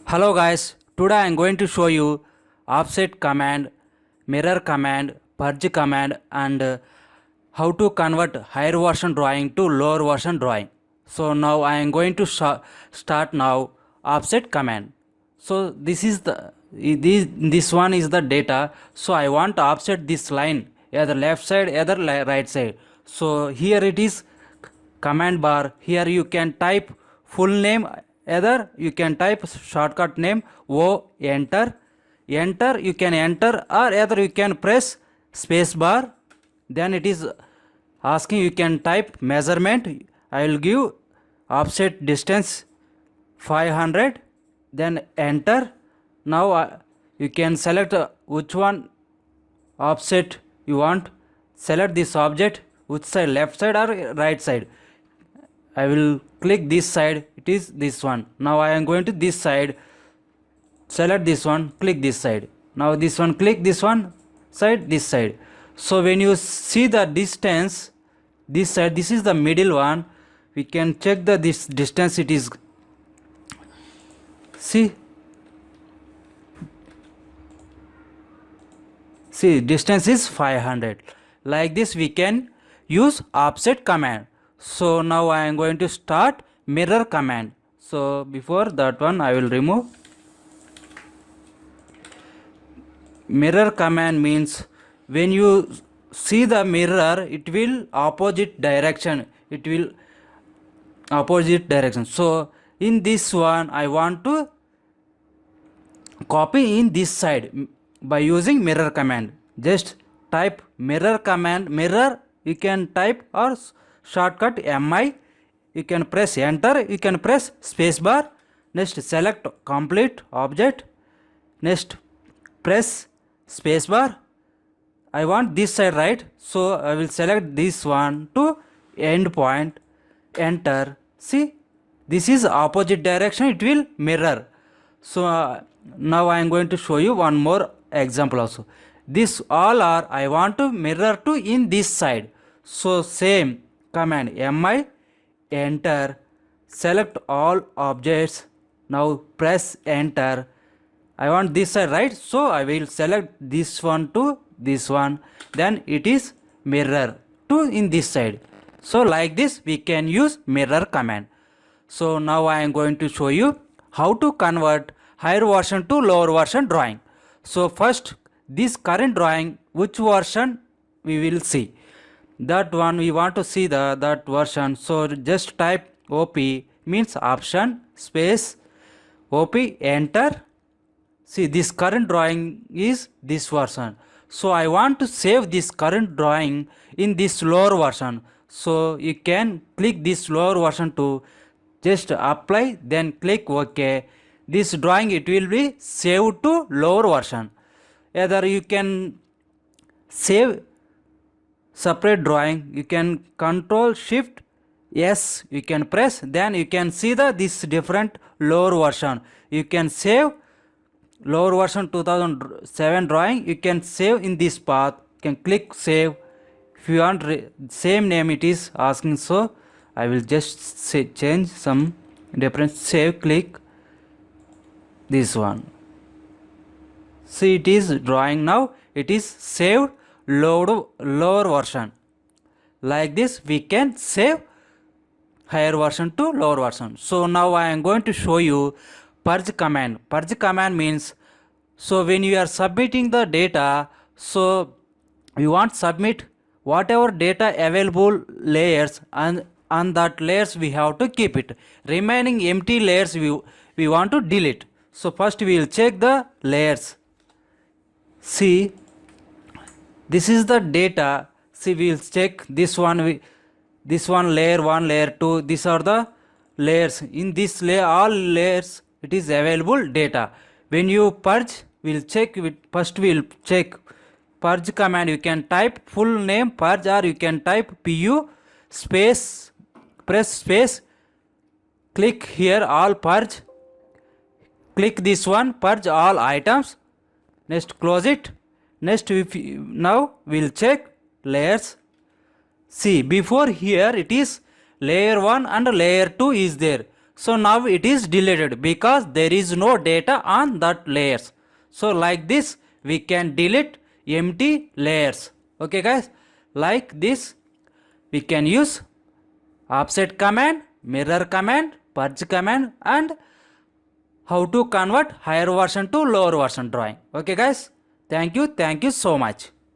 Hello guys, today I am going to show you offset command, mirror command, purge command and how to convert higher version drawing to lower version drawing. So now I am going to start now offset command. So this one is the data. So I want to offset this line either left side either right side. So here it is command bar. Here you can type full name, either you can type shortcut name o enter, you can enter, or either you can press space bar. Then it is asking you can type measurement. I will give offset distance 500, then enter. Now you can select which one offset you want. Select this object, which side, left side or right side. I will click this side, it is this one. Now I am going to this side, select this one, click this side. Now this one, click this one side, this side. So when you see the distance, this side, this is the middle one. We can check the this distance. It is, see distance is 500. Like this we can use offset command. So now I am going to start mirror command. So before that one I will remove. Mirror command means when you see the mirror, it will opposite direction. So in this one I want to copy in this side by using mirror command. Just type mirror command, mirror you can type, or shortcut mi, you can press enter, you can press space bar. Next select complete object, next press space bar. I want this side right, so I will select this one to end point, enter. See, this is opposite direction, it will mirror. So now I am going to show you one more example also. This all are I want to mirror to in this side. So same command mi, enter, select all objects. Now press enter. I want this side right, so I will select this one to this one, then it is mirror to in this side. So like this we can use mirror command. So now I am going to show you how to convert higher version to lower version drawing. So first, this current drawing, which version we will see, that one we want to see that version. So just type op means option space op, enter. See, this current drawing is this version. So I want to save this current drawing in this lower version. So you can click this lower version to just apply, then click OK. This drawing it will be saved to lower version. Either you can save separate drawing, you can control shift yes, you can press, then you can see this different lower version. You can save lower version 2007 drawing, you can save in this path, you can click save. If you want same name it is asking, so I will just change some different, save, click this one. See, it is drawing now, it is saved lower version. Like this we can save higher version to lower version. So now I am going to show you purge command. Purge command means, so when you are submitting the data, so we want submit whatever data available layers, and on that layers we have to keep it. Remaining empty layers we want to delete. So first we will check the layers. See, this is the data. See, we will check this one, layer 1, layer 2, these are the layers. In this layer, all layers it is available data. When you purge, we'll check with, first we'll check purge command. You can type full name purge, or you can type pu space, press space, click here all purge, click this one purge all items, next close it. Next now we'll check layers. See, before here it is layer 1 and layer 2 is there. So now it is deleted because there is no data on that layers. So like this we can delete empty layers. Okay guys, like this we can use offset command, mirror command, purge command, and how to convert higher version to lower version drawing. Okay guys, thank you so much.